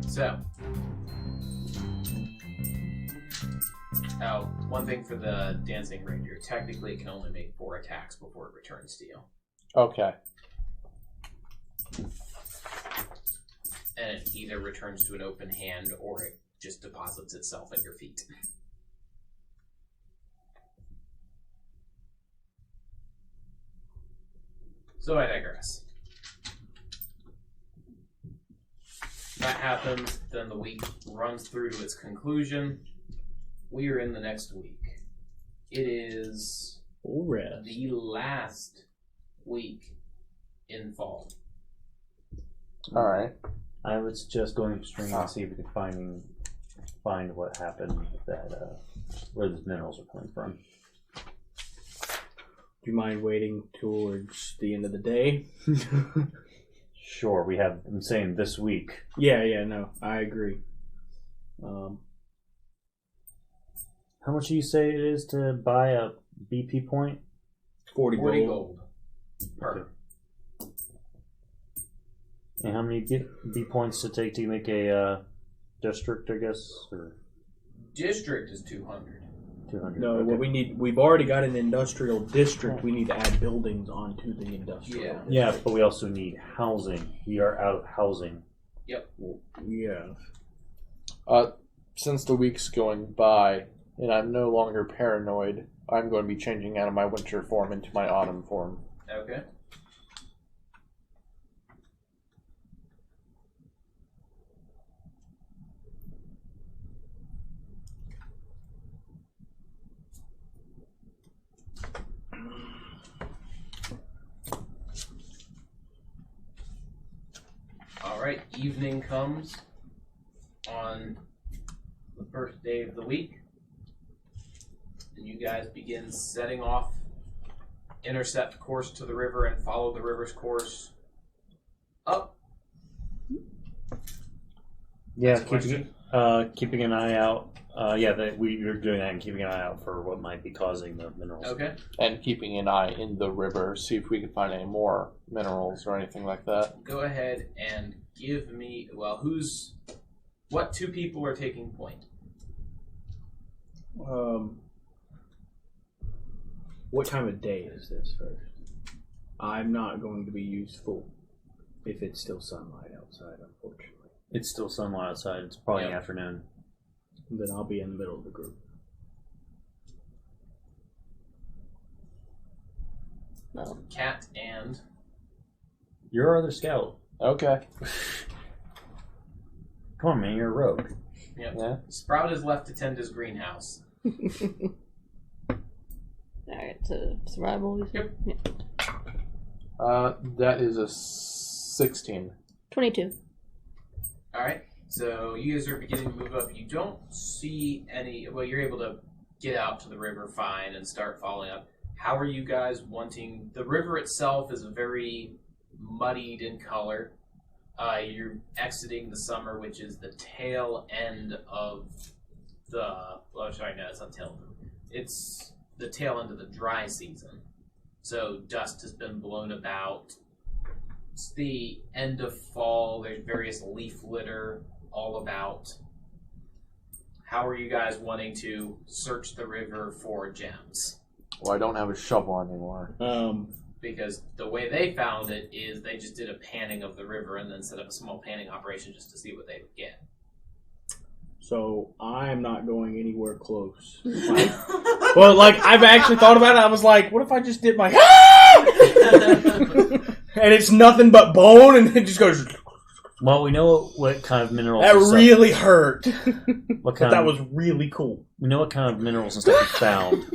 So, one thing for the dancing reindeer. Technically, it can only make 4 attacks before it returns to you. Okay. And it either returns to an open hand or it just deposits itself at your feet. So I digress. That happens, then the week runs through to its conclusion. We are in the next week. It is the last week in fall. Alright. I was just going upstream to see if we could find what happened with that, where the minerals are coming from. Do you mind waiting towards the end of the day? Sure, I'm saying this week. Yeah, no, I agree. How much do you say it is to buy a BP point? 40 gold. Okay. And how many B points to take to make a district, I guess? Or District is 200. 200. No, okay. what we've already got an industrial district. We need to add buildings onto the industrial. Yeah, but we also need housing. We are out of housing. Yep. Yeah. Since the week's going by and I'm no longer paranoid, I'm going to be changing out of my winter form into my autumn form. Okay. Alright, evening comes on the first day of the week. And you guys begin setting off, intercept course to the river and follow the river's course up. Yeah, Question? keeping an eye out. We're doing that and keeping an eye out for what might be causing the minerals. Okay. And keeping an eye in the river, see if we can find any more minerals or anything like that. Go ahead and give me, what 2 people are taking point? What time of day is this first? I'm not going to be useful if it's still sunlight outside, unfortunately. It's still sunlight outside. It's probably afternoon. Then I'll be in the middle of the group. No. Cat and... You're our other scout. Okay. Come on, man. You're a rogue. Yep. Yeah. Sprout is left to tend his greenhouse. Alright, so survival, you said? Yep. Yeah. That is a 16. 22. Alright, so you guys are beginning to move up. You don't see any... Well, you're able to get out to the river fine and start following up. How are you guys wanting... The river itself is very muddied in color. You're exiting the summer, which is the tail end of the... Well, sorry, no, it's not tail end. It's the tail end of the dry season. So dust has been blown about. It's the end of fall. There's various leaf litter all about. How are you guys wanting to search the river for gems? Well, I don't have a shovel anymore. Because the way they found it is they just did a panning of the river and then set up a small panning operation just to see what they would get. So I'm not going anywhere close. I've actually thought about it. I was like, what if I just did my... and it's nothing but bone, and it just goes... Well, we know what kind of minerals... That really hurt. But that was really cool. We know what kind of minerals and stuff we found.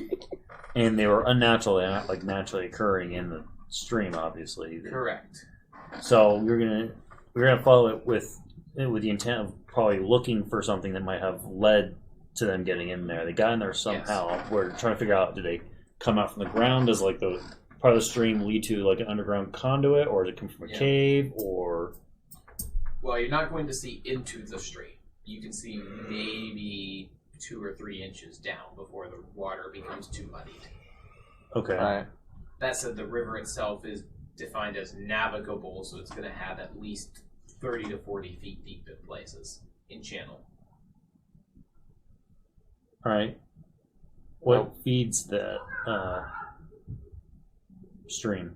And they were unnatural. They're not like naturally occurring in the stream, obviously. Correct. So we're gonna follow it with the intent of probably looking for something that might have led to them getting in there. They got in there somehow. Yes. We're trying to figure out, did they come out from the ground? Does like the part of the stream lead to like an underground conduit, or did it come from a cave, or? Well, you're not going to see into the stream. You can see maybe 2 or 3 inches down before the water becomes too muddied. Okay. Right. That said, the river itself is defined as navigable, so it's going to have at least 30 to 40 feet deep in places in channel. All right. What feeds that stream?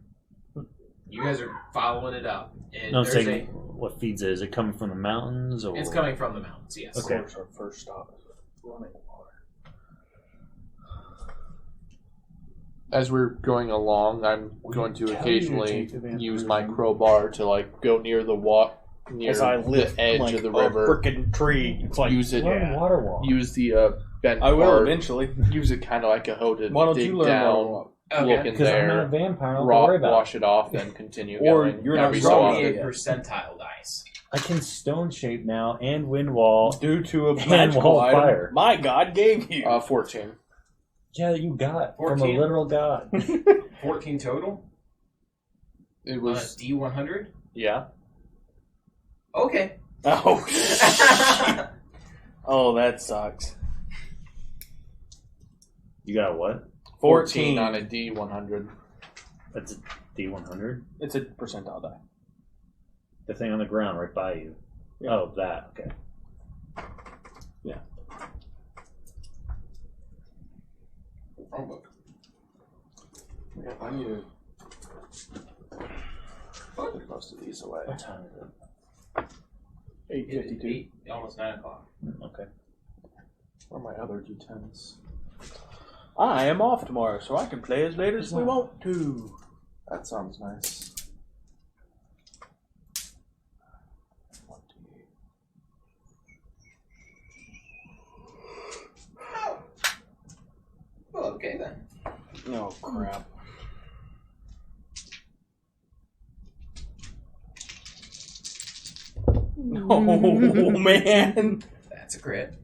You guys are following it up. And No, I'm there's saying what feeds it? Is it coming from the mountains or? it's coming from the mountains, yes. Okay. Of course, our first stop is running water. As we're going along, I'm going to occasionally use my crowbar to like go near the near As I the lift edge like of the a river. frickin' tree. It's like Use it. Learn water walk. Use the bent I will part. eventually. Use it kind of like a hoe to Why don't dig you learn water down, walk? Okay. look in Because I'm not a there, vampire. I don't have to worry about wash it off, then continue Or going. you're not every strong so Roll often. me a yet. percentile dice. I can stone shape now and wind wall. Due to a And magical wall item fire. my God gave you. 14. Yeah, you got from a 14? literal god. 14 total It on a was D100. yeah. Okay. Oh, shit. Oh, that sucks. You got what? 14 on a D100. That's a D100. It's a percentile die. The thing on the ground right by you. Yeah. Oh, that. Okay. Yeah, I need to put most of these away. What time is it? 8:52. 8, almost 9 o'clock. Okay. Where are my other D10s? I am off tomorrow, so I can play as late as we want to. That sounds nice. Well, okay then. Oh, crap. Oh, man. That's a crit.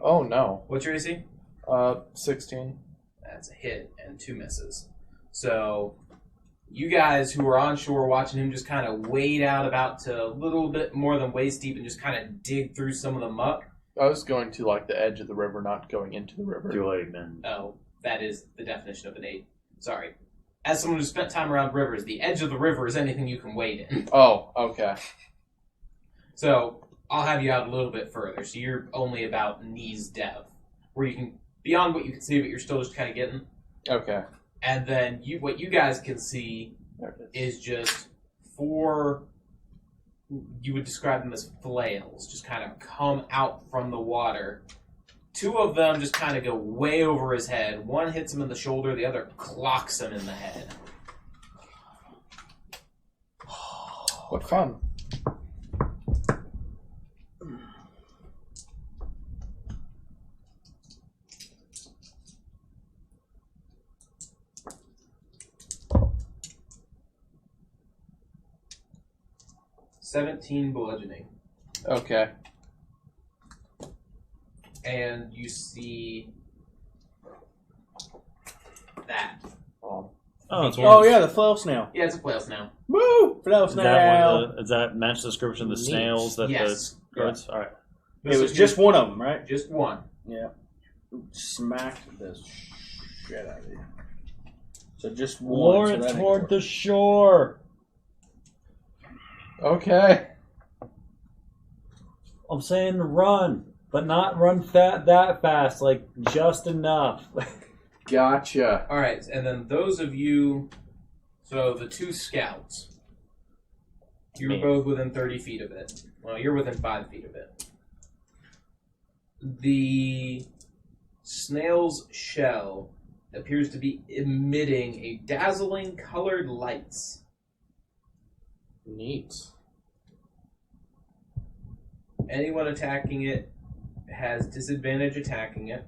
Oh no. What's your AC? 16. That's a hit and 2 misses. So, you guys who are on shore watching him just kind of wade out about to a little bit more than waist deep and just kind of dig through some of the muck. I was going to like the edge of the river, not going into the river. Too late, man. Oh, that is the definition of an 8. Sorry. As someone who spent time around rivers, the edge of the river is anything you can wade in. Oh, okay. So, I'll have you out a little bit further. So you're only about knees depth, where you can, beyond what you can see, but you're still just kind of getting. Okay. And then what you guys can see There it is. is just 4, you would describe them as flails, just kind of come out from the water. 2 of them just kind of go way over his head. One hits him in the shoulder, the other clocks him in the head. What fun. $17 bludgeoning. Okay. And you see that. Oh. Oh, it's Oh, yeah, the flail snail. Yeah, it's a flail snail. Woo! Flail Is that one snail. of does that match the description of the Neat. snails that Yes. the guards? All right. It was just one of them, right? Just one. Yeah. Smacked the shit out of you. So just one. Lure so it that ain't toward work. the shore. Okay. I'm saying run, but not run that fast. Like just enough. Gotcha. All right, and then those of you, so the 2 scouts, you were Me. both within 30 feet of it. Well, you're within 5 feet of it. The snail's shell appears to be emitting a dazzling colored lights. Neat. Anyone attacking it has disadvantage attacking it.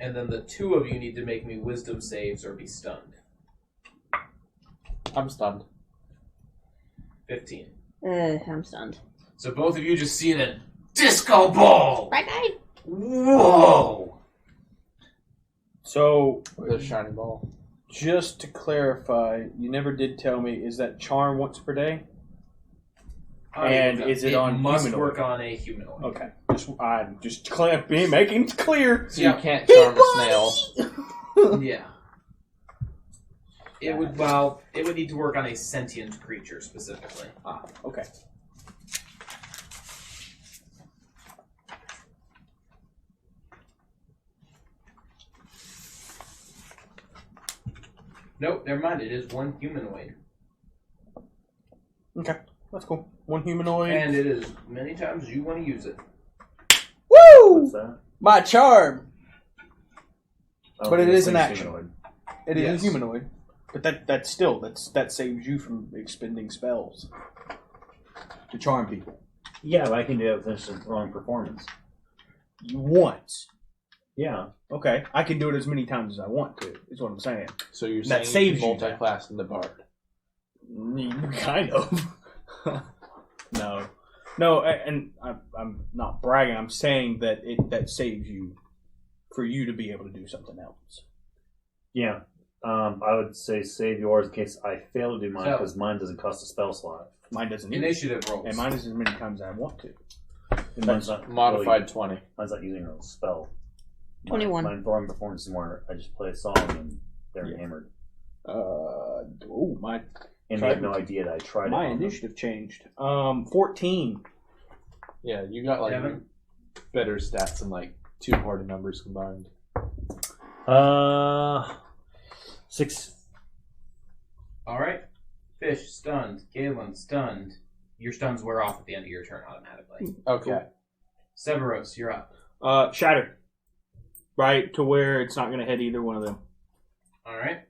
And then the 2 of you need to make me wisdom saves or be stunned. I'm stunned. 15. I'm stunned. So both of you just see a disco ball! Right, guy? Whoa! So, With a shiny ball. just to clarify, you never did tell me, is that charm once per day? And is it on must humanoid? work on a humanoid. Okay. I'm just making it clear. So Yeah. you can't charm a snail. Yeah. It would need to work on a sentient creature specifically. Ah, okay. Nope, never mind. It is one humanoid. Okay, that's cool. One humanoid. And it is many times as you want to use it. Woo! What's that? My charm. Oh, But it it's is an like action. humanoid. It is Yes. a humanoid. But that saves you from expending spells to charm people. Yeah, but I can do that with instant wrong performance. You once. Yeah. Okay, I can do it as many times as I want to. Is what I'm saying. So you're That saying you saves can you multi-class in the bard. Kind of. No, and I'm not bragging. I'm saying that that saves you for you to be able to do something else. Yeah. I would say save yours in case I fail to do mine So- because mine doesn't cost a spell slot. Mine doesn't. Either. Initiative rolls. And mine is as many times as I want to. And mine's not Modified really- 20. mine's not using a spell. 21. Mine throwing performance is more. I just play a song and they're Yeah. hammered, My and they have no idea that I tried. my it on them. initiative changed. 14. Yeah, you got like Devin? better stats than like 2 party members combined. 6. All right. Fish stunned. Galen stunned. Your stuns wear off at the end of your turn automatically. Okay. Severos, you're up. Shattered. Right to where it's not going to hit either one of them. All right.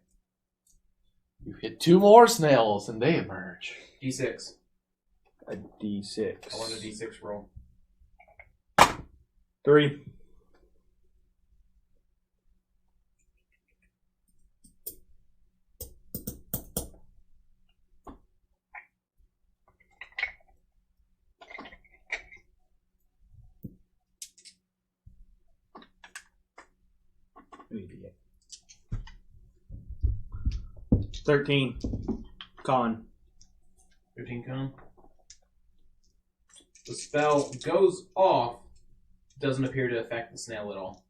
You hit 2 more snails and they emerge. D6. A D6. I want a D6 roll. 3. I need to get 13. Con. 13 con. The spell goes off. Doesn't appear to affect the snail at all.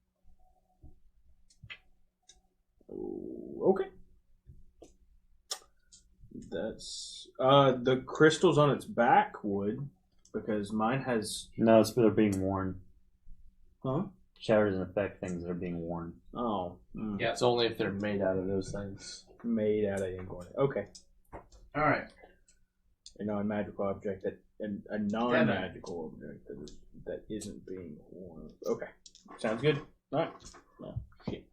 Okay. That's the crystals on its back would, because mine has. No, it's they're being worn. Huh? Shatter doesn't affect things that are being worn. Oh. Yeah. It's only if they're made out of those things. Made out of ink. Okay. All right. A non-magical object that, and a non-magical object that isn't being worn. Okay. Sounds good. All right. No shit.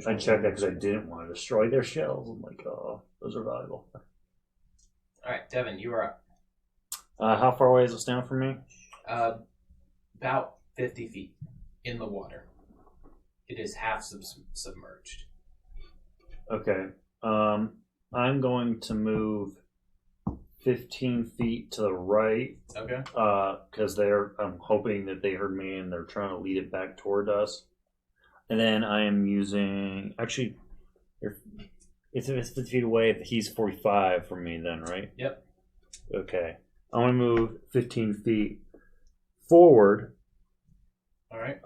I checked that because I didn't want to destroy their shells. I'm like, oh, those are valuable. All right, Devin, you are up. How far away is this down from me? About 50 feet in the water. It is half submerged. Okay. I'm going to move 15 feet to the right Okay. because I'm hoping that they heard me and they're trying to lead it back toward us. And then I am using, actually, if it's 50 feet away, he's 45 from me then, right? Yep. Okay. I want to move 15 feet forward. All right.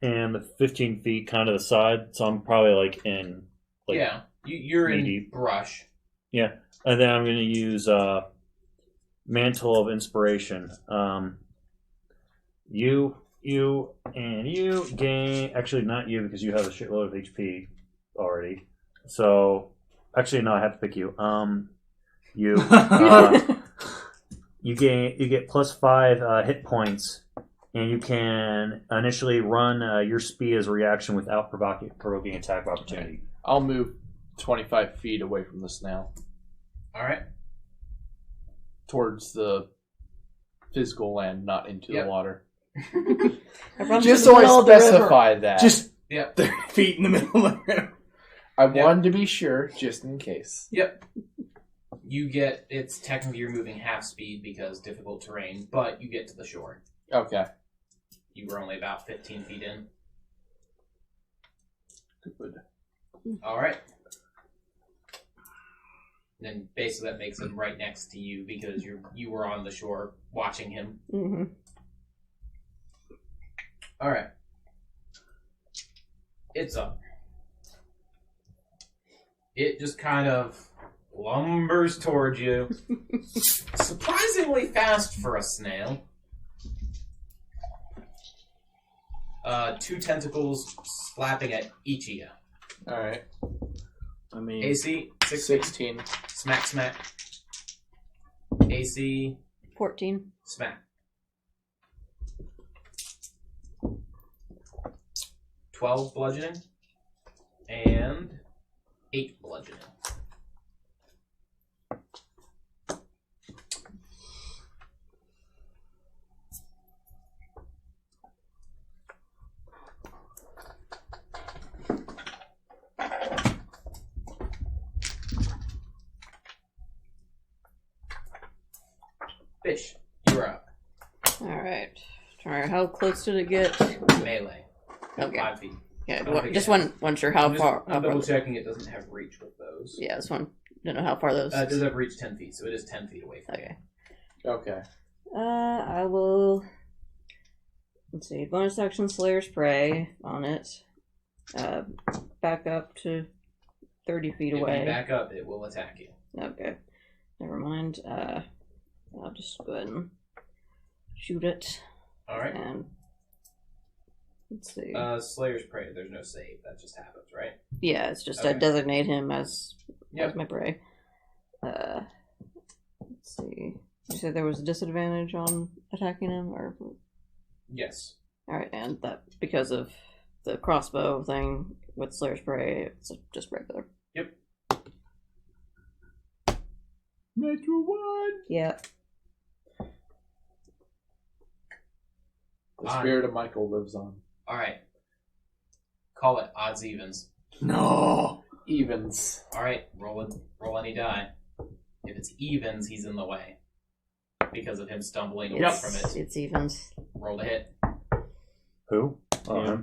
And the 15 feet kind of the side, so I'm probably like in. Like, yeah, you're in knee-deep. brush. Yeah, and then I'm going to use Mantle of Inspiration. You, and you gain. Actually, not you because you have a shitload of HP already. So, actually, no, I have to pick you. You. You get +5 hit points, and you can initially run your speed as a reaction without provoking attack of opportunity. I'll move 25 feet away from the snail All right. towards the physical land, not into Yep. the water. I run Just to the so middle I of the river. specify that. Just Yep. 30 feet in the middle of the river. I Yep. wanted to be sure, just in case. Yep. You get, it's technically you're moving half speed because difficult terrain, but you get to the shore. Okay. You were only about 15 feet in. Good. All right. Then basically that makes him right next to you because you were on the shore watching him. Mm-hmm. All right. It's up. It just kind of lumbers towards you. Surprisingly fast for a snail. 2 tentacles slapping at each of you. Alright. I mean, AC 16. Smack, smack. AC 14. smack. 12 bludgeoning and 8 bludgeoning. Fish, you're up. Alright. Alright, how close did it get? Melee. Okay. 5 feet. Yeah, I don't think just it has- one sure how far. I'm double checking it doesn't have reach with those. Yeah, this one. Don't know how far those. It does have reach 10 feet, so it is 10 feet away from Okay. Okay. I will. Let's see. Bonus action Slayer's Prey on it. Back up to 30 feet you. If away. you back up, it will attack you. Okay. Never mind. I'll just go ahead and shoot it. Alright. And let's see. Slayer's Prey, there's no save. That just happens, right? Yeah, it's just I okay. designate him as Yep. my prey. Let's see. You said there was a disadvantage on attacking him, or Yes. all right, and that because of the crossbow thing with Slayer's Prey, it's just regular. Yep. natural one. Yeah. The spirit of Michael lives on. Alright. Call it odds evens. No! Evens. Alright, roll any die. If it's evens, he's in the way. Because of him stumbling away It's, from it. it's evens. Roll to hit. Who? Yeah.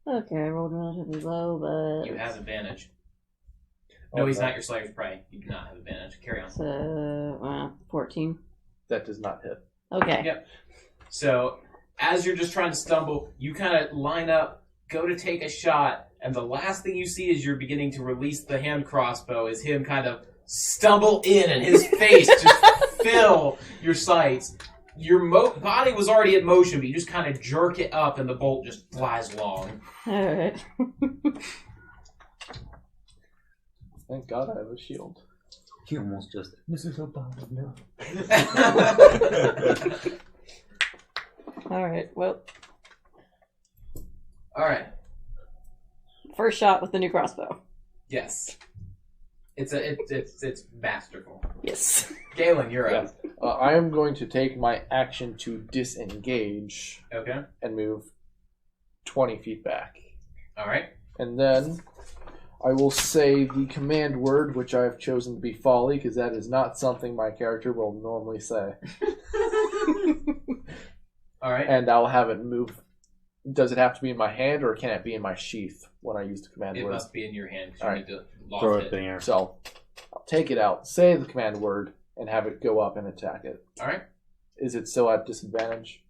Okay, I rolled relatively low, but You have advantage. No, he's not your Slayer's Prey. You do not have advantage. Carry on. so 14. That does not hit. Okay. Yep. So, as you're just trying to stumble, you kind of line up, go to take a shot, and the last thing you see as you're beginning to release the hand crossbow is him kind of stumble in and his face just fill your sights. Your body was already in motion, but you just kind of jerk it up and the bolt just flies long. Alright. Thank God I have a shield. He almost just. This is Obama. No. Alright, well, Alright. first shot with the new crossbow. Yes. It's masterful. Yes. Galen, you're up. I am going to take my action to disengage Okay. and move 20 feet back. Alright. And then I will say the command word, which I have chosen to be folly, because that is not something my character will normally say. Alright. And I'll have it move. Does it have to be in my hand, or can it be in my sheath when I use the command It word? must be in your hand because you Alright. need to loft Throw it it. in the air. So I'll take it out, say the command word, and have it go up and attack it. Alright? Is it still at disadvantage?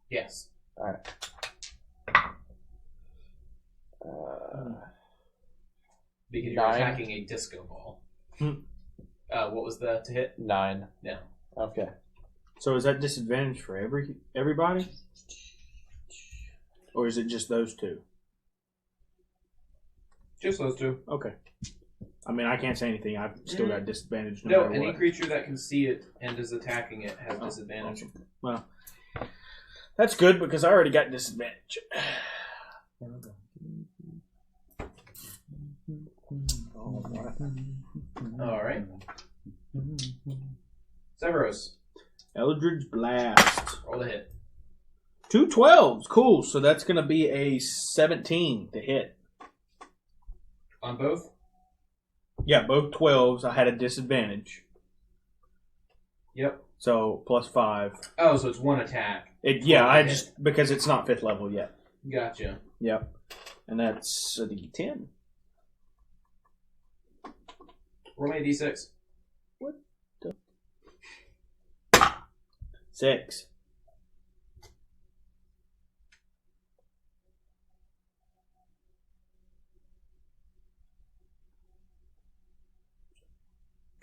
Yes. Alright. Because you're 9. attacking a disco ball. What was the to hit? 9. No. Okay. So is that disadvantage for everybody? Or is it just those two? Just those two. Okay. I mean, I can't say anything. I've still got disadvantage no No, matter any what. creature that can see it and is attacking it has Oh, disadvantage. awesome. Well, that's good because I already got disadvantage. Alright. Severus, Eldridge Blast. roll the hit. 2 12s. Cool. So that's going to be a 17 to hit. On both? Yeah, both 12s. I had a disadvantage. Yep. So plus 5. Oh, so it's one attack. I just because it's not 5th level yet. Gotcha. Yep. And that's a D10. Roll me a d6. 6.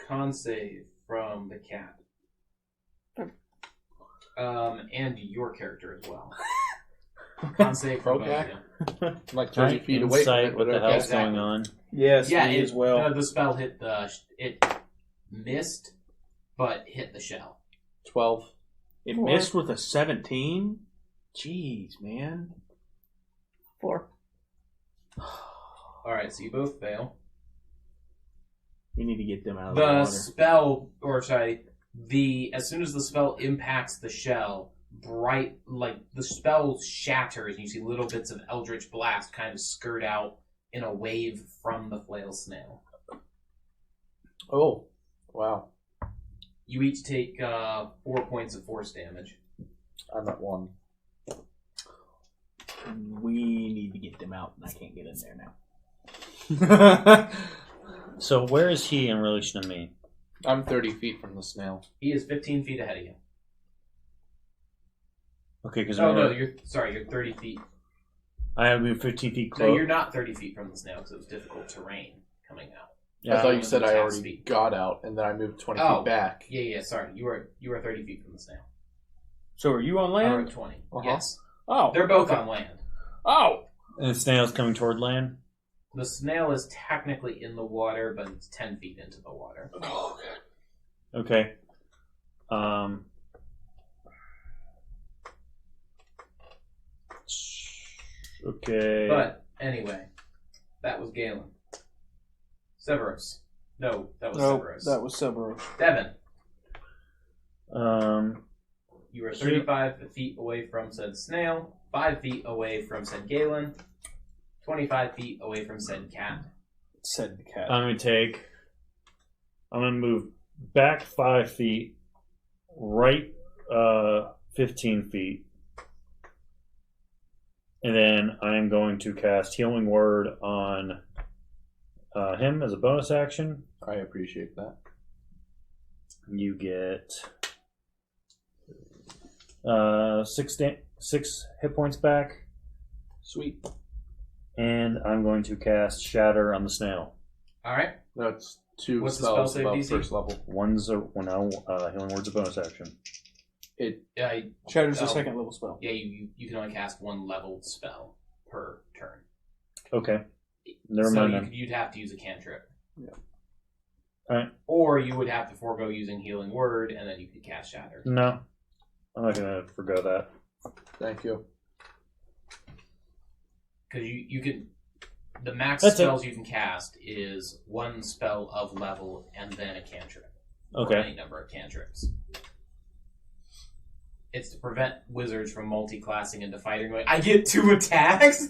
con save from the cat. And your character as well. Con save from both of you. I'm like 30 feet away from Insight, it, what but the okay. hell's Exactly. going on? Yes, Yeah, me as well. the spell hit it missed, but hit the shell. 12. It 4. missed with a 17? Jeez, man. 4. Alright, so you both fail. We need to get them out of the The water. spell, as soon as the spell impacts the shell, the spell shatters, and you see little bits of eldritch blast kind of skirt out in a wave from the flail snail. Oh, wow. You each take 4 points of force damage. I'm at 1. We need to get them out, and I can't get in there now. So where is he in relation to me? I'm 30 feet from the snail. He is 15 feet ahead of you. Okay, because You're 30 feet. I have moved 15 feet close. No, you're not 30 feet from the snail because it was difficult terrain coming out. I thought you said I attack already speed. got out, and then I moved 20 Oh. feet back. Yeah, sorry. You are 30 feet from the snail. So are you on Or land? 20. Uh-huh. Yes. Oh. They're both on land. Oh. And the snail's coming toward land? The snail is technically in the water, but it's 10 feet into the water. Oh, Okay. Okay. But, anyway, that was Galen. Severus. No, that was Severus. that was Severus. Devin, Um, you were 35 feet away from said snail, 5 feet away from said Galen, 25 feet away from said cat. Said the cat. I'm gonna move back 5 feet, right 15 feet, and then I'm going to cast Healing Word on him as a bonus action. I appreciate that. You get 6 hit points back, Sweet. and I'm going to cast Shatter on the snail. Alright. That's 2 What's the spell spells save above DC? first level. Healing Word's a bonus action. Shatter's a Oh. second level spell. Yeah, you can only cast one leveled spell per turn. Okay. Never so mind then. you'd have to use a cantrip. Yeah. Alright. Or you would have to forego using Healing Word, and then you could cast Shatter. No. I'm not going to forgo that. Thank you. Because you can... The max That's spells you can cast is one spell of level and then a cantrip. Or Okay. any number of cantrips. It's to prevent wizards from multi-classing into fighting. Like, I get 2 attacks?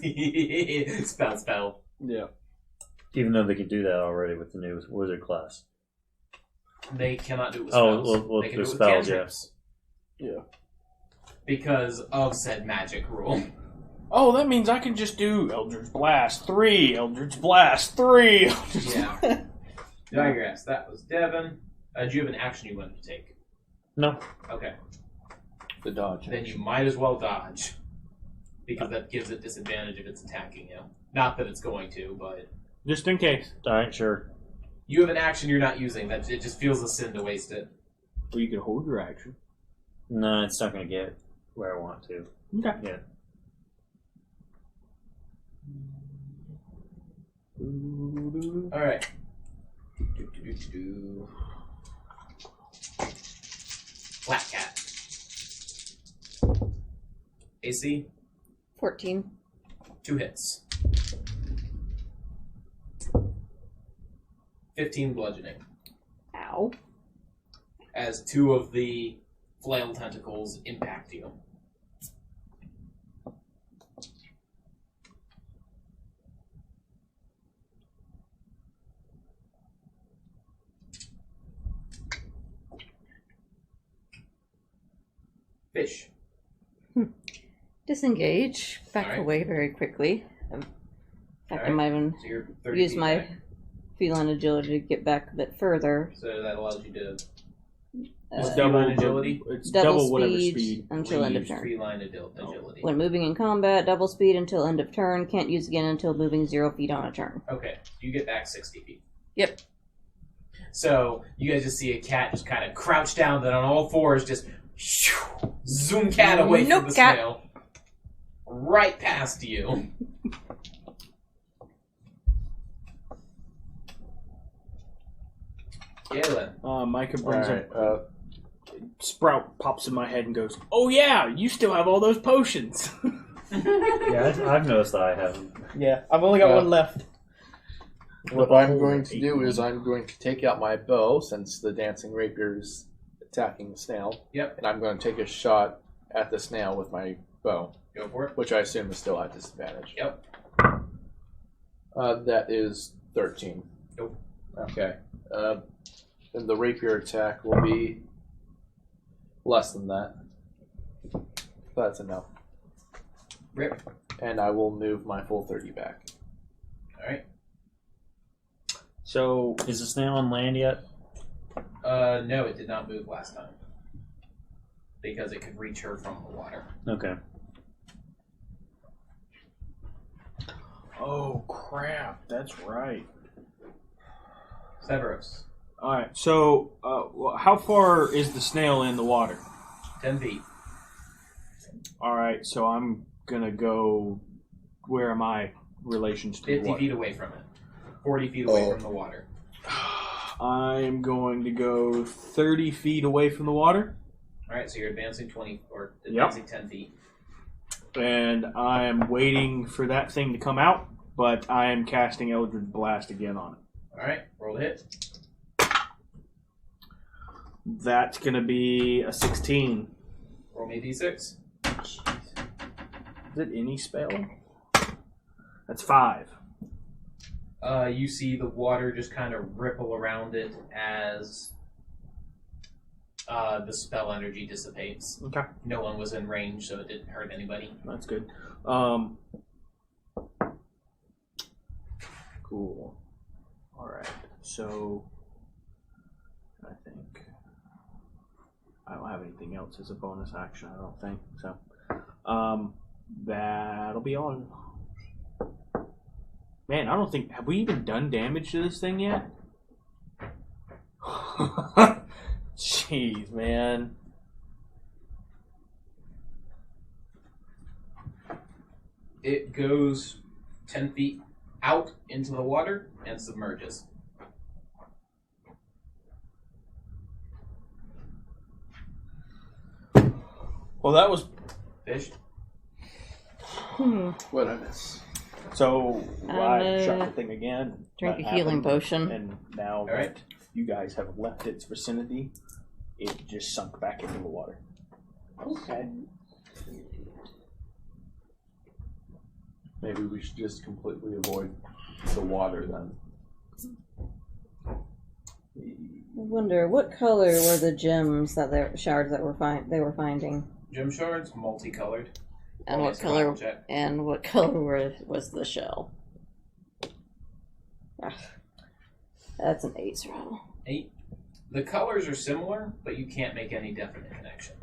Spell. Yeah. Even though they can do that already with the new wizard class. They cannot do it with Oh, spells. well, they can the do it with spells, yeah. cantrips. Yeah. Because of said magic rule. Oh, that means I can just do Eldritch Blast 3, Eldritch Blast 3. Yeah. Digress. That was Devin. Do you have an action you wanted to take? No. Okay. The dodge. Then you might as well dodge. Because that gives it disadvantage if it's attacking you. Not that it's going to, but... Just in case. Alright, sure. You have an action you're not using. That it just feels a sin to waste it. Or you could hold your action. No, it's not going to get where I want to. Okay. Yeah. Alright. Black cat. AC, 14. 2 hits. 15 bludgeoning. Ow. As 2 of the flail tentacles impact you. Fish. Disengage. Back Alright. away very quickly. In fact, I Alright. might even So you're 30 use feet my back. feline agility to get back a bit further. So that allows you to It's Uh, double feline agility? It's double double whatever speed, speed. until end of use turn. feline agility. When moving in combat, double speed until end of turn. Can't use again until moving 0 feet on a turn. Okay, you get back 60 feet. Yep. So you guys just see a cat just kind of crouch down, then on all fours just zoom cat away from the snail. Right past you. Galen. Micah brings Alright, Sprout pops in my head and goes, "Oh yeah, you still have all those potions." Yeah, I've noticed that I haven't. Yeah, I've only got one left. what I'm going to do is I'm going to take out my bow, since the dancing rapier is attacking the snail. Yep. And I'm going to take a shot at the snail with my bow, Go for it. which I assume is still at disadvantage. Yep. That is 13. Nope. Okay. Then the rapier attack will be less than that. That's enough. Rip. And I will move my full 30 back. Alright. So, Is the snail on land yet? No, it did not move last time. Because it could reach her from the water. Okay. oh crap, that's right. Severus. All right. So, how far is the snail in the water? 10 feet. All right. So I'm gonna go. Where am I? Relations to the 50 water? feet away from it. 40 feet away from the water. I'm going to go 30 feet away from the water, Alright, so you're advancing 20, or Yep. advancing 10 feet. and I am waiting for that thing to come out. But I am casting Eldritch Blast again on it. Alright, roll the hit. That's gonna be a 16. Roll me a d6. Is it any spell? That's 5. You see the water just kind of ripple around it as the spell energy dissipates. Okay. No one was in range, so it didn't hurt anybody. That's good. Cool. Alright, so I think I don't have anything else as a bonus action, I don't think. So that'll be all. Man, I don't think have we even done damage to this thing yet? Jeez, man. It goes 10 feet out into the water and submerges. Well, that was Fish. What I miss? so. I I'm, shot the thing again. Drink That a healing happened, potion. And now Alright. that you guys have left its vicinity, it just sunk back into the water. Okay. Maybe we should just completely avoid the water then. I wonder what color were the gems shards that they were finding, Gem shards, multicolored. and Roll what a color survival check. was the shell? Ah, that's an 8 roll. 8. The colors are similar, but you can't make any definite connection.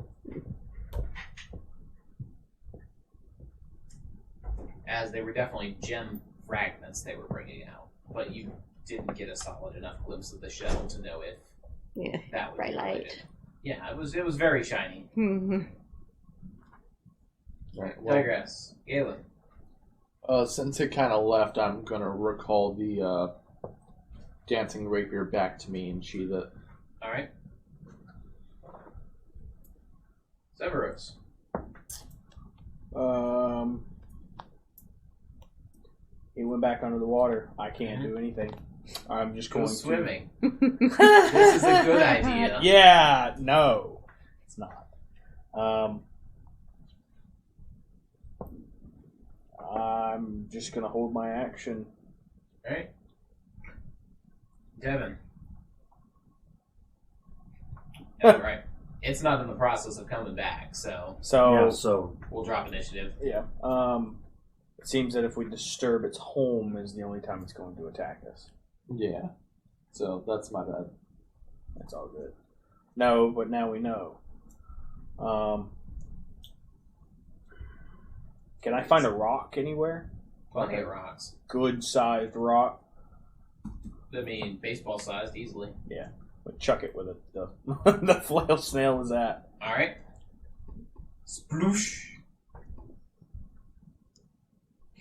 As they were definitely gem fragments they were bringing out, but you didn't get a solid enough glimpse of the shell to know if Yeah, that was bright related. light. Yeah, it was very shiny. Right. Digress. Galen. Since it kind of left, I'm gonna recall the dancing rapier back to me and sheath it. Alright. Severus. He went back under the water. I can't do anything. I'm just Go going swimming. This This is a good idea. Yeah, no, it's not. I'm just gonna hold my action. Alright. Devin. Right. It's not in the process of coming back, so Yeah, so we'll drop initiative. Yeah. It seems that if we disturb its home, is the only time it's going to attack us. Yeah. So that's my bad. That's all good. No, but now we know. Can I find a rock anywhere? Plenty of rocks. Good sized rock. I mean, baseball sized easily. Yeah. But chuck it where the the flail snail is at. All right. Sploosh.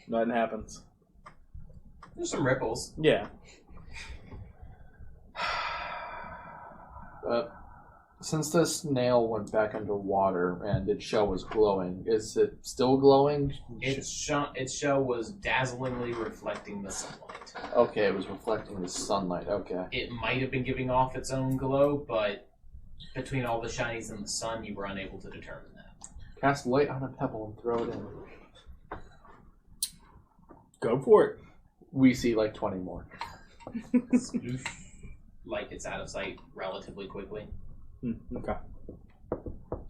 Nothing happens. There's some ripples. Yeah. Since the snail went back underwater and its shell was glowing, is it still glowing? Its shell was dazzlingly reflecting the sunlight. Okay, it was reflecting the sunlight. Okay. It might have been giving off its own glow, but between all the shinies and the sun, you were unable to determine that. Cast light on a pebble and throw it in. Go for it. We see like 20 more. Sploosh. Like it's out of sight relatively quickly. Okay.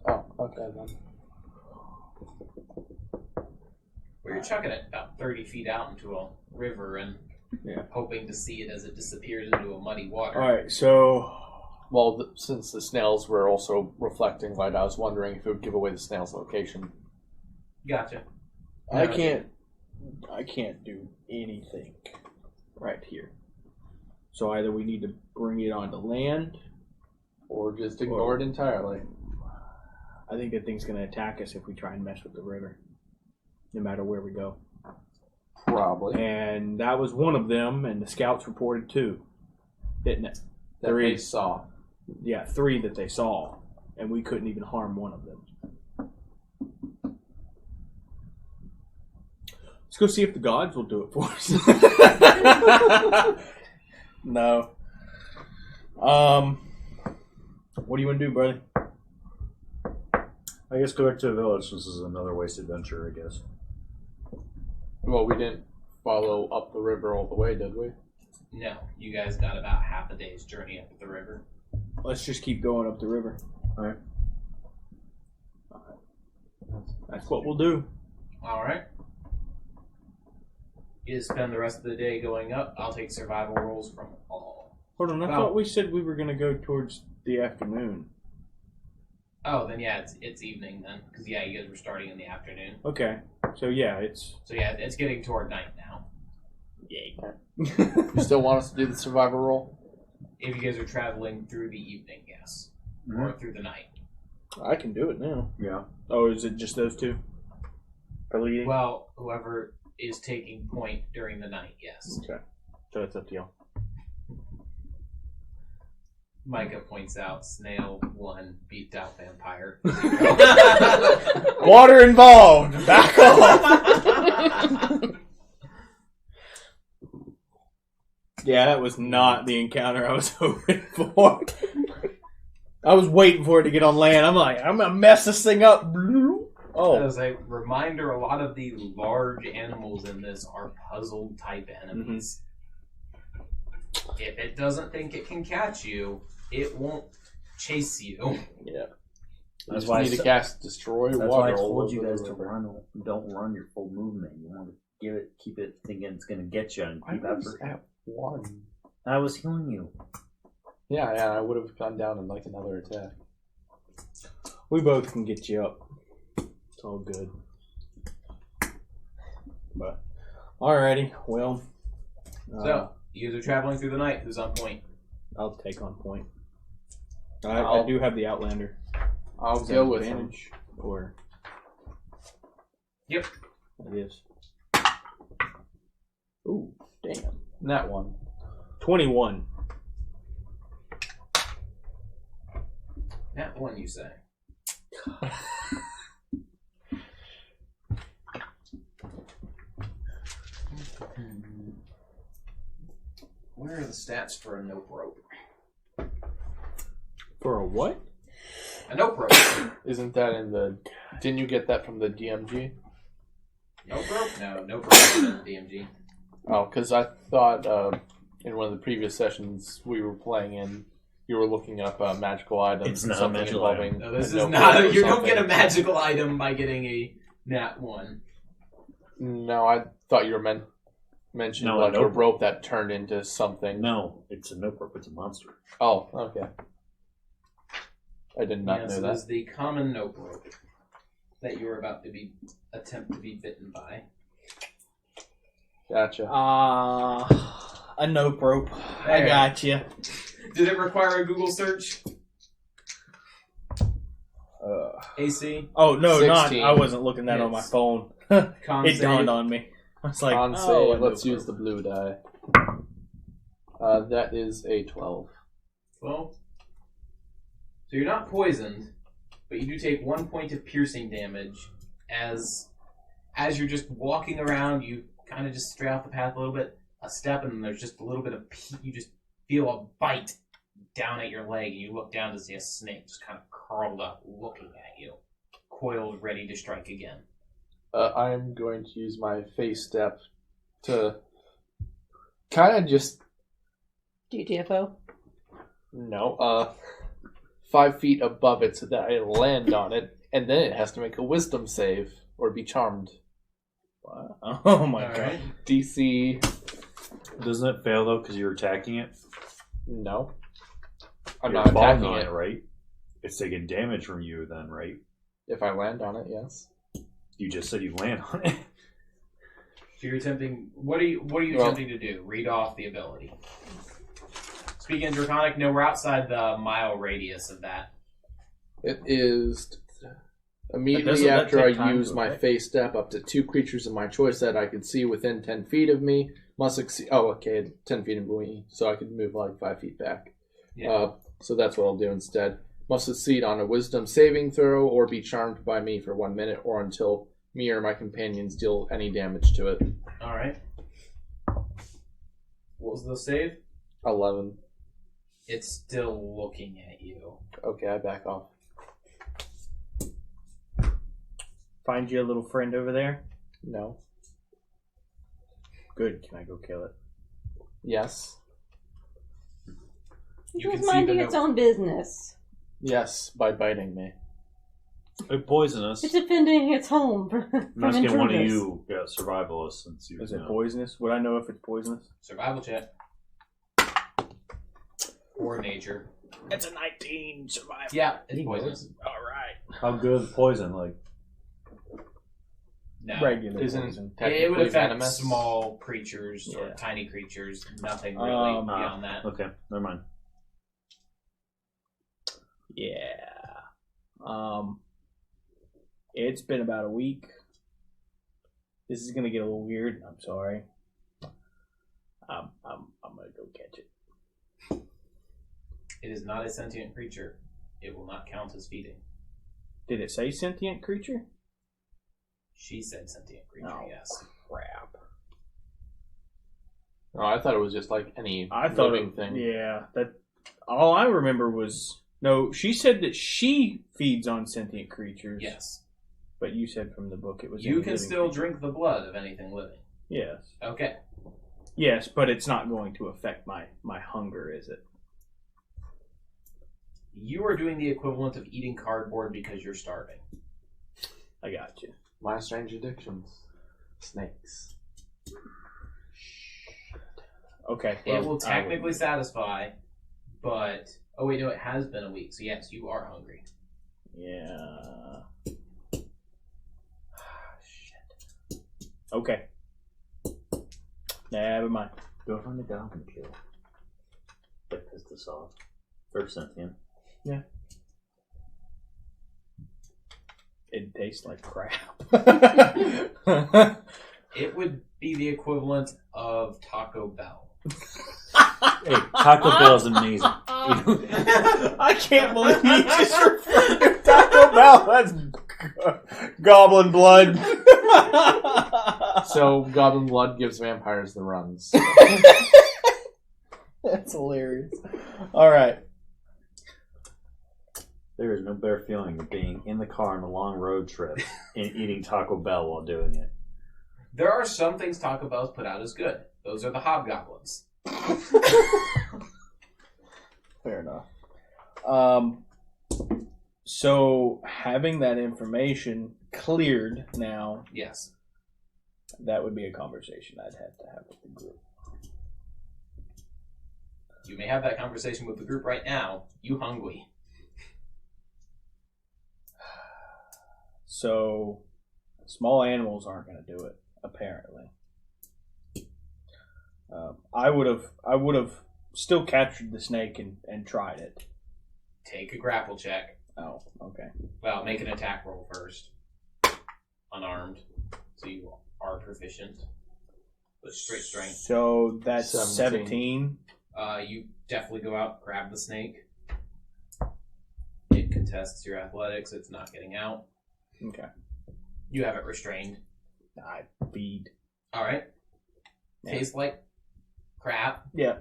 Oh, okay then. Well, you're chucking it about 30 feet out into a river and Yeah. hoping to see it as it disappears into a muddy water. Alright, so Well, since the snails were also reflecting light, I was wondering if it would give away the snail's location. Gotcha. I No, can't do anything right here. So either we need to bring it onto land. Or just ignore it entirely. I think that thing's going to attack us if we try and mess with the river, no matter where we go. Probably. And that was one of them, and the scouts reported 2, didn't it? That 3. they saw. Yeah, 3 that they saw, and we couldn't even harm one of them. Let's go see if the gods will do it for us. No. What do you want to do, brother? I guess go back to the village. This is another wasted venture, I guess. Well, we didn't follow up the river all the way, did we? No, you guys got about half a day's journey up the river. Let's just keep going up the river. Alright. That's what we'll do. All right. You spend the rest of the day going up. I'll take survival rolls from all. Hold on, I Well- thought we said we were going to go towards the afternoon. Oh, then yeah, it's evening then, because yeah, you guys were starting in the afternoon. Okay, so yeah, it's... So yeah, it's getting toward night now. Yay. You still want us to do the survival roll? If you guys are traveling through the evening, yes, or through the night. I can do it now. Yeah. Oh, is it just those 2? For leading? Well, whoever is taking point during the night, yes. Okay, so it's up to y'all. Micah points out Snail 1 beat out Vampire. Water involved! Back off! Yeah, that was not the encounter I was hoping for. I was waiting for it to get on land. I'm like, I'm gonna mess this thing up. Oh. As a reminder, a lot of the large animals in this are puzzle type enemies. If it doesn't think it can catch you, it won't chase you. Yeah. That's You why I just need to said- cast destroy That's water. why I all told you over the guys to river. don't run your full movement. You want to keep it thinking it's going to get you and I keep was effort. at 1. I was healing you. Yeah, I would have gone down in like another attack. We both can get you up. It's all good. But, alrighty, well. So, you guys are traveling through the night. Who's on point? I'll take on point. I do have the Outlander. I'll Is that go with him. advantage? Or Yep. it is. Ooh, damn. That one. 21. That one, you say. Where are the stats for a nope rope? For a what? A nope rope. Isn't that in the... Didn't you get that from the DMG? Nope rope? No, nope rope is in the DMG. Oh, because I thought in one of the previous sessions we were playing in, you were looking up magical items. It's and not a something magical involving item. No, this a is note not. or You don't get a something. magical item by getting a nat 1. No, I thought you were mentioned No, a like a note. rope that turned into something. No, it's a nope rope. It's a monster. Oh, okay. I did not Yes, know it that. is the common nope rope that you are about to attempt to be bitten by. Gotcha. A nope rope. I There. got you. Did it require a Google search? AC? Oh no, 16. I wasn't looking that on my Yes. phone. Con It save? dawned on me. I was like, Con oh, save. a Let's nope use the rope. blue die. That is a 12. Well, so you're not poisoned, but you do take 1 point of piercing damage as you're just walking around. You kind of just stray off the path a little bit, a step, and there's just a little bit of you just feel a bite down at your leg, and you look down to see a snake just kind of curled up, looking at you, coiled, ready to strike again. I'm going to use my face step to kind of just GTFO. 5 feet above it so that I land on it, and then it has to make a wisdom save or be charmed. Wow. Oh my All god. right. DC, Doesn't it fail though because you're attacking it? no. I'm You're not falling attacking on it. right? It's taking damage from you then, right? If I land on it, yes. You just said you land on it. So you're attempting. What are you attempting to do? Read off the ability. Speaking of Draconic, no, we're outside the mile radius of that. It is immediately doesn't that after I take time use to my affect? face step up to 2 creatures of my choice that I could see within 10 feet of me. Must succeed. Oh, okay, 10 feet of me, so I could move like 5 feet back. Yeah. So that's what I'll do instead. Must succeed on a wisdom saving throw or be charmed by me for 1 minute or until me or my companions deal any damage to it. All right. What was the save? 11. It's still looking at you. Okay, I back off. Find you a little friend over there. No. Good. Can I go kill it? Yes. You It's can see minding the its note. own business. Yes, by biting me. It poisonous. It's defending its home from I'm asking one of intruders. you got survivalist since you Is it know. poisonous? Would I know if it's poisonous? Survival check. Or nature. It's a 19 survival. Yeah, it's poisonous. All right. How good is poison? Like No. Regular Isn't poison. It would technically affect venomous. small creatures or Yeah. tiny creatures. Nothing really Um, beyond that. okay, never mind. Yeah. It's been about a week. This is gonna get a little weird. I'm sorry. I'm gonna go catch it. It is not a sentient creature. It will not count as feeding. Did it say sentient creature? She said sentient creature, Oh. yes. Crap. Oh, I thought it was just like any I thought living thing. Yeah, that. All I remember was no. She said that she feeds on sentient creatures. Yes. But you said from the book it was. You any can living still creature. drink the blood of anything living. Yes. Okay. Yes, but it's not going to affect my hunger, is it? You are doing the equivalent of eating cardboard because you're starving. I got you. My strange addictions. Snakes. Okay. It well, will technically satisfy, but... Oh, wait, no, it has been a week, so yes, you are hungry. Yeah. Okay. Never mind. Go find the goblin kill. That pissed us off. Or sentient. It tastes like crap. It would be the equivalent of Taco Bell. Hey, Taco Bell is amazing. I can't believe you just referred to Taco Bell. That's goblin blood. So, goblin blood gives vampires the runs. That's hilarious. All right. There is no better feeling than being in the car on a long road trip and eating Taco Bell while doing it. There are some things Taco Bell's put out as good. Those are the hobgoblins. Fair enough. So having that information cleared now, Yes. that would be a conversation I'd have to have with the group. You may have that conversation with the group right now. You hungry. So small animals aren't going to do it, apparently. I would have still captured the snake and tried it. Take a grapple check. Oh, okay. Well, make an attack roll first. Unarmed. So you are proficient. With straight strength. So that's 17. You definitely go out, grab the snake. It contests your athletics. It's not getting out. Okay. You have it restrained. I feed. All right. Yeah. Tastes like crap. Yeah.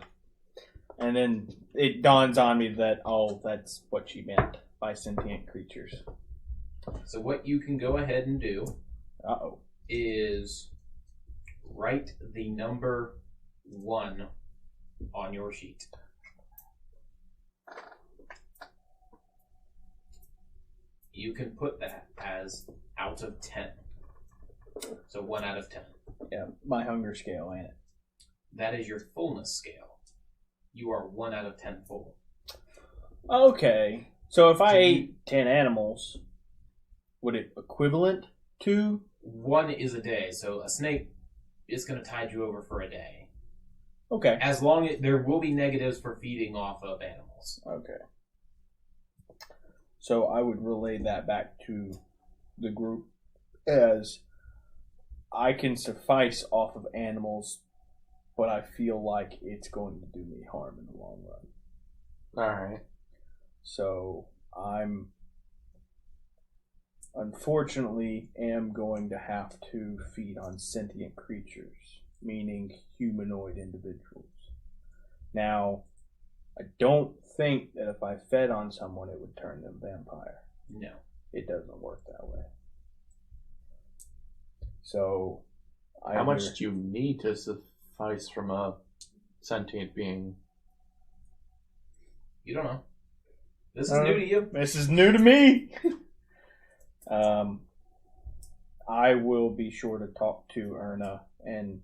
And then it dawns on me that, that's what she meant by sentient creatures. So what you can go ahead and do Uh-oh. is write the number 1 on your sheet. You can put that as out of 10. So 1 out of 10. Yeah, my hunger scale, ain't it? That is your fullness scale. You are 1 out of 10 full. Okay. So if I ate 10 animals, would it equivalent to? 1 is a day, so a snake is going to tide you over for a day. Okay. As long as there will be negatives for feeding off of animals. Okay. So I would relay that back to the group as I can suffice off of animals, but I feel like it's going to do me harm in the long run. Alright. So I'm unfortunately am going to have to feed on sentient creatures, meaning humanoid individuals. Now, I don't think that if I fed on someone it would turn them vampire. No. It doesn't work that way. So How much do you need to suffice from a sentient being? You don't know. This is new to you. This is new to me. I will be sure to talk to Erna and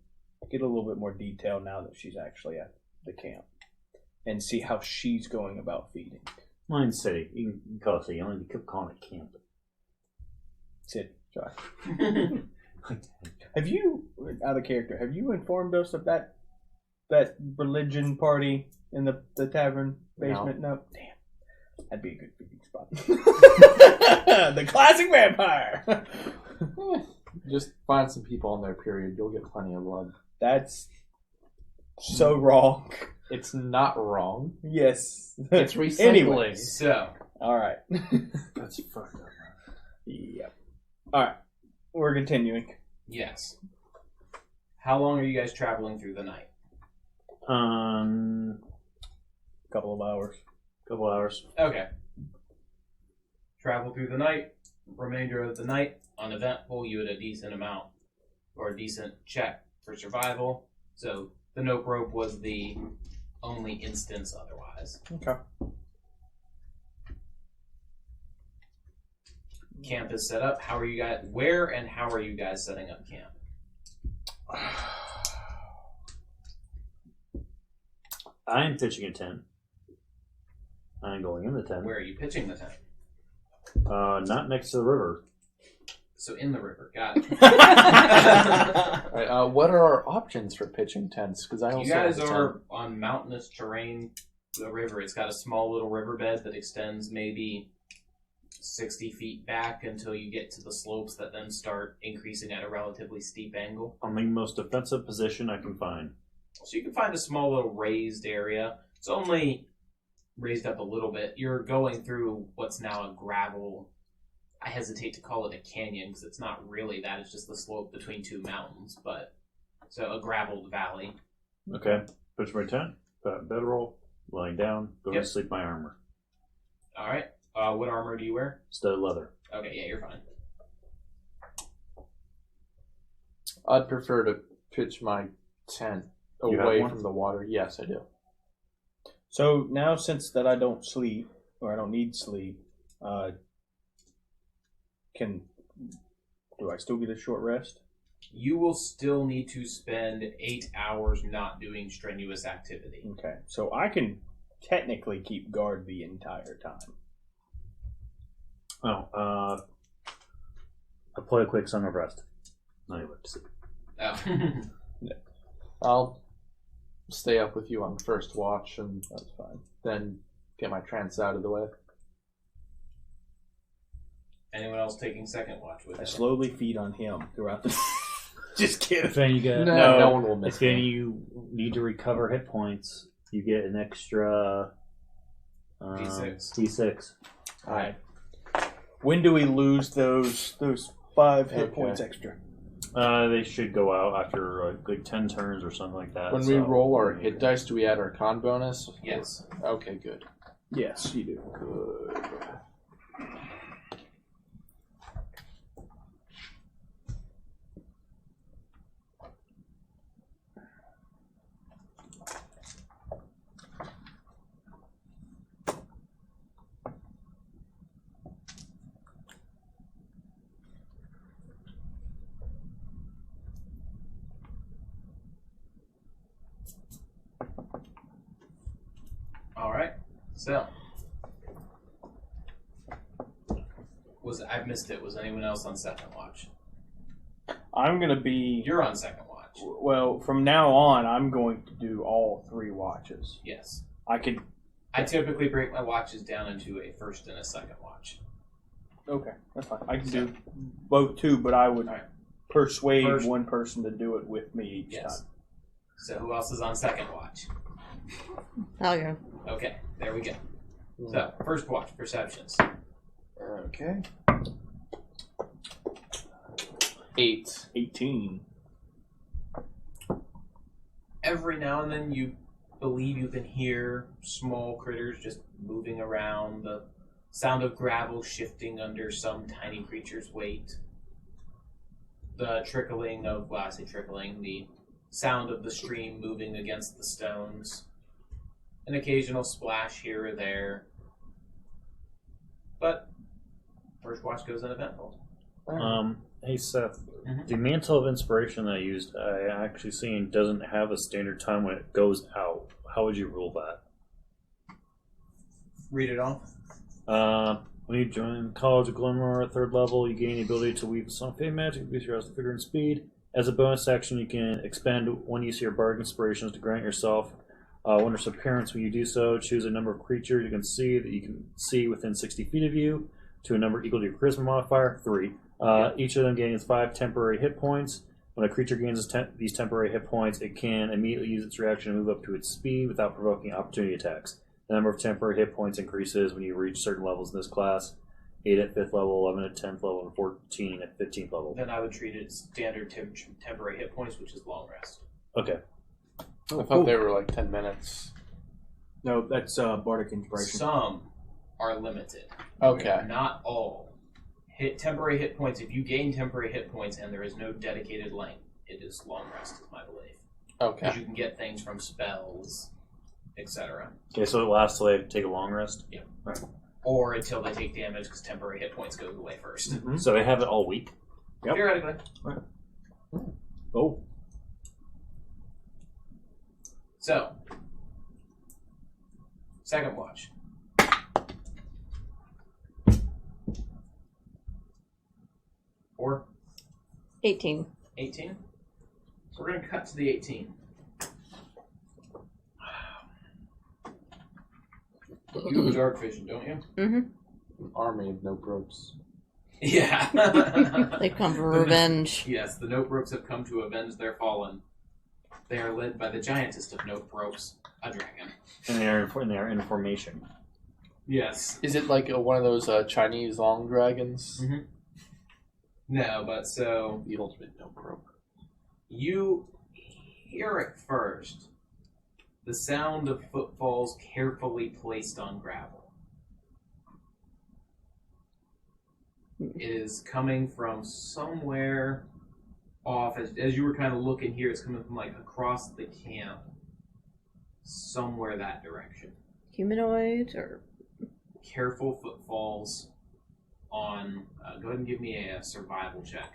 get a little bit more detail now that she's actually at the camp and see how she's going about feeding. Mine's city. You can call it city. You only keep calling it camp. Sid, Josh. Have you, out of character, have you informed us of that religion party in the tavern basement? No. Damn. That'd be a good feeding spot. The classic vampire. Just find some people on their period. You'll get plenty of blood. That's so wrong. It's not wrong. Yes. It's recycling. Anyway. So, All right. That's fucked up. Yep. All right. We're continuing. yes. How long are you guys traveling through the night? Couple of hours. Couple hours. Okay. Travel through the night. Remainder of the night, uneventful. You had a decent amount or a decent check for survival. So the nope rope was the only instance otherwise. Okay. Camp is set up. How are you guys? Where and how are you guys setting up camp? I am pitching a tent. I am going in the tent. Where are you pitching the tent? Not next to the river. So in the river. Got it. Right, what are our options for pitching tents? Because I also You guys have a are tent. on mountainous terrain. The river. It's got a small little riverbed that extends maybe 60 feet back until you get to the slopes that then start increasing at a relatively steep angle. I'm in the most defensive position I can find. So you can find a small little raised area. It's only raised up a little bit. You're going through what's now a gravel. I hesitate to call it a canyon because it's not really that. It's just the slope between two mountains. But so a graveled valley. Okay. Pitch my tent. Put out bedroll. Lying down. Go Yep. to sleep my armor. All right. What armor do you wear? Studded leather. Okay, yeah, you're fine. I'd prefer to pitch my tent You have away one? from the water. Yes, I do. So now, since that I don't sleep or I don't need sleep, do I still get a short rest? You will still need to spend 8 hours not doing strenuous activity. Okay, so I can technically keep guard the entire time. Oh, I play a quick Song of Rest. Not even to sleep. Oh. I'll stay up with you on the first watch and That's fine. then get my trance out of the way. Anyone else taking second watch with I him? slowly feed on him throughout the. Just kidding. If any you get, No one will miss if any me. you need to recover hit points, you get an extra D6. D6. All right. When do we lose those 5 hit Okay. points extra? They should go out after like 10 turns or something like that. When we roll our hit dice, do we add our con bonus? Yes. Okay, good. Yes, you do. Good. All right. So, I missed it? Was anyone else on second watch? I'm going to be. You're on second watch. Well, from now on, I'm going to do all 3 watches. Yes. I could. I typically break my watches down into a first and a second watch. Okay, that's fine. I can do both too, but I would All right. persuade First- one person to do it with me each Yes. time. So who else is on second watch? I'll go. Okay, there we go. So, first watch, perceptions. Okay. 8. 18. Every now and then you believe you can hear small critters just moving around, the sound of gravel shifting under some tiny creature's weight, the trickling of, well, I say trickling, the sound of the stream moving against the stones, an occasional splash here or there. But first watch goes uneventful. Hey Seth, Mhm. the mantle of inspiration that I used, I actually seen doesn't have a standard time when it goes out. How would you rule that? Read it off. When you join College of Glimmer at 3rd level, you gain the ability to weave some fey magic, boost your house figure and speed. As a bonus action, you can expend one use of your bardic inspirations to grant yourself wondrous appearance. When you do so, choose a number of creatures you can see that you can see within 60 feet of you to a number equal to your charisma modifier, 3. Each of them gains 5 temporary hit points. When a creature gains these temporary hit points, it can immediately use its reaction to move up to its speed without provoking opportunity attacks. The number of temporary hit points increases when you reach certain levels in this class. 8 at 5th level, 11 at 10th level, and 14 at 15th level. Then I would treat it as standard temporary hit points, which is long rest. Okay. I thought they were like 10 minutes. No, that's bardic inspiration. Some are limited. Okay. Not all. Temporary hit points, if you gain temporary hit points and there is no dedicated length, it is long rest, is my belief. Okay. Because you can get things from spells, etc. Okay, so it lasts till they take a long rest? Or until they take damage, because temporary hit points go away first. Mhm. So they have it all week? Yep. Theoretically. Oh, So, second watch. Four, 18. 18. So we're going to cut to the 18. You have dark vision, don't you? Mm-hmm. Army of no ropes. Yeah. They come for revenge. Yes, the Note Ropes have come to avenge their fallen. They are led by the giantest of Note Ropes, a dragon. And they are in formation. Yes. Is it like one of those Chinese long dragons? Mm-hmm. No, but so The ultimate no rope. you hear it first. The sound of footfalls carefully placed on gravel. It is coming from somewhere off. As you were kind of looking here, it's coming from like across the camp. Somewhere that direction. Humanoid or Careful footfalls on... go ahead and give me a survival check.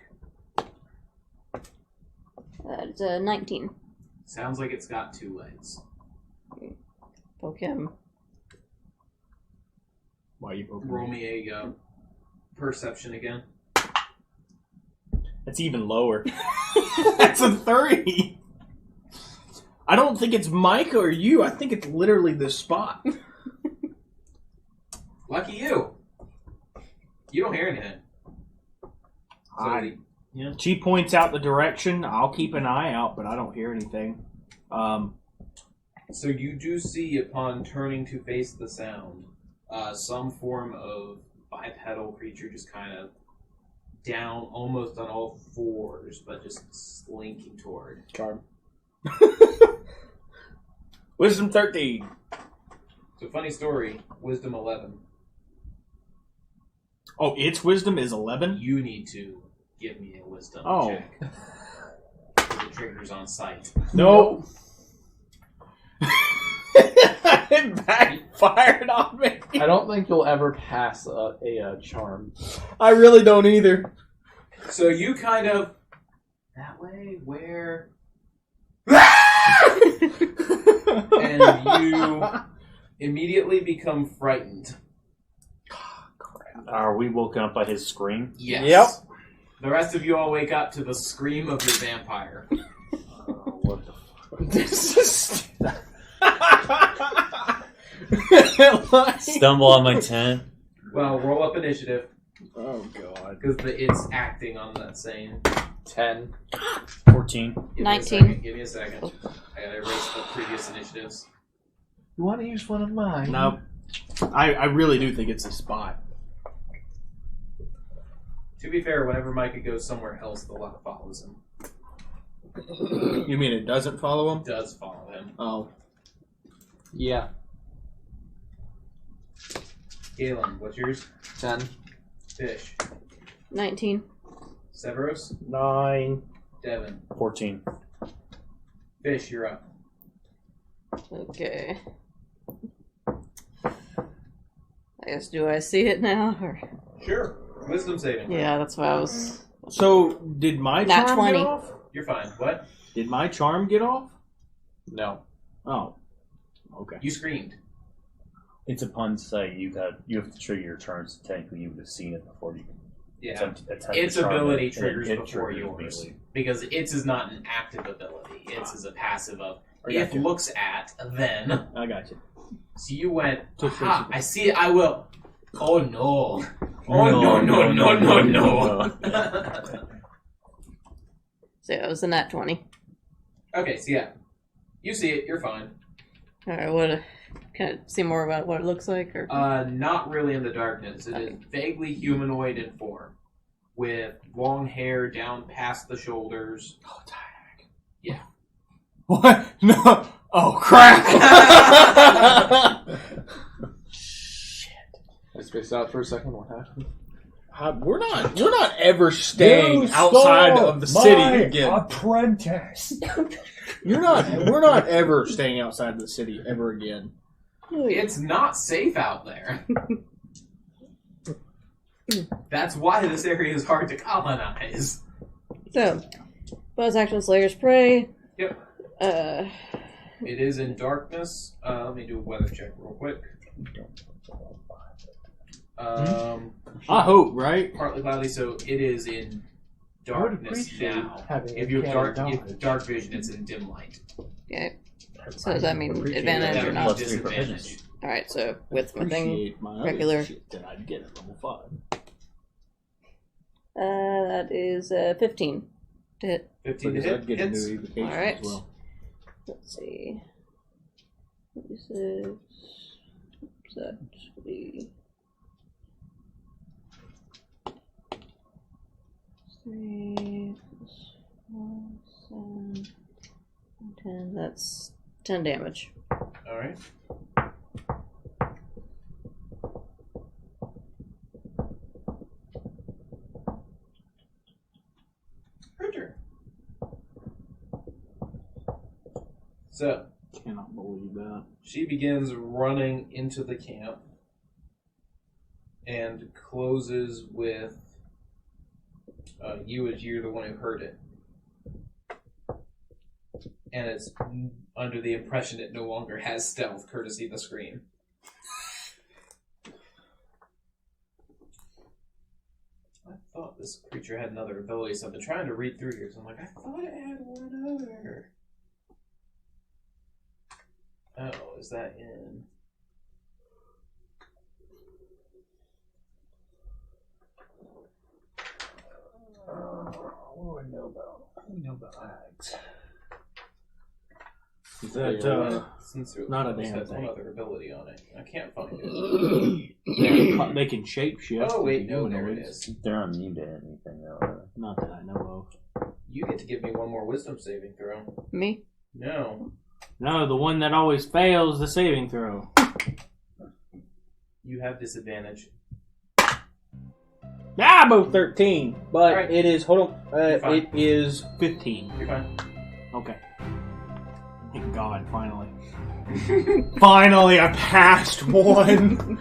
it's a 19. Sounds like it's got 2 legs. Poke him. why are you poking Roll me? me a perception again. That's even lower. That's a 3. I don't think it's Micah or you. I think it's literally this spot. Lucky you. You don't hear anything. So She points out the direction. I'll keep an eye out, but I don't hear anything. So you do see, upon turning to face the sound, some form of bipedal creature just kind of down, almost on all fours, but just slinking toward. Charm. Wisdom 13. So funny story, Wisdom 11. Oh, its wisdom is 11? You need to give me a wisdom check. The trigger's on site. No. It backfired on me. I don't think you'll ever pass a charm. I really don't either. So you kind of that way where and you immediately become frightened. Are we woken up by his scream? Yes. Yep. The rest of you all wake up to the scream of your vampire. What the fuck? This is... Stumble on my tent. Well, roll up initiative Oh, God. because it's acting on that same. 10. 14. Give 19. Give me a second. I gotta erase the previous initiatives. You want to use one of mine? No. I really do think it's a spot. To be fair, whenever Micah goes somewhere else, the luck follows him. You mean it doesn't follow him? It does follow him. Oh. Yeah. Galen, what's yours? 10. Fish. 19. Severus. 9. Devin. 14. Fish, you're up. Okay. I guess, do I see it now? Or... Sure. Wisdom saving. Yeah, that's what I was... So, did my Nat charm 20. get off? You're fine. What? Did my charm get off? No. Oh. Okay. You screamed. It's upon sight. You have to trigger your turns. Technically, you would have seen it before you can Yeah. attack Its the charm, ability and triggers it before triggers yours. immediately. Because its is not an active ability. Its is a passive of I if got you. looks at, then. I got you. So you went, Just aha, fix I see it, I will. Oh no. Oh no. So yeah, it was a nat 20. Okay, so yeah. You see it, you're fine. Alright, what... Can I see more about what it looks like? Or... Not really in the darkness. It is vaguely humanoid in form. With long hair down past the shoulders. Oh, tag. Yeah. What? No. Oh, crap. I spaced out for a second. What happened? We're not ever staying outside of the city again. Apprentice. We're not ever staying outside of the city ever again. It's not safe out there. That's why this area is hard to colonize. So, bonus action Slayer's Prey. Yep. It is in darkness. Let me do a weather check real quick. I hope, right? Partly cloudy, so it is in darkness now. If you have dark vision, it's in dim light. Okay. So does that mean That advantage or would not? be Plus 3 disadvantage. Alright, so with my thing, Appreciate my other regular. shit that I'd get at level 5. That is 15 to hit. 15 to Because hit. I'd get a Hits. new evocation Alright. as well. Let's see. 26. That should be 3 plus 1, 7, 10. That's 10 damage. Alright. Printer. So, Cannot believe that. she begins running into the camp and closes with you as you're the one who heard it. And it's under the impression it no longer has stealth, courtesy the scream. I thought this creature had another ability, so I've been trying to read through here, so I'm like, I thought it had one other. is that in? What do I know about? What do we know about hags? Is that not a It damn has one thing? other ability on it. I can't find it. They can shapeshift. Oh wait, into no, there it humanoids. is. They're immune to anything, though. Not that I know of. You get to give me one more wisdom saving throw. Me? No, No, the one that always fails the saving throw. you have disadvantage. Ah, both 13. But Alright. it is, hold on, You're fine. it is 15. You're fine. Okay. Thank God, finally. Finally, I passed one.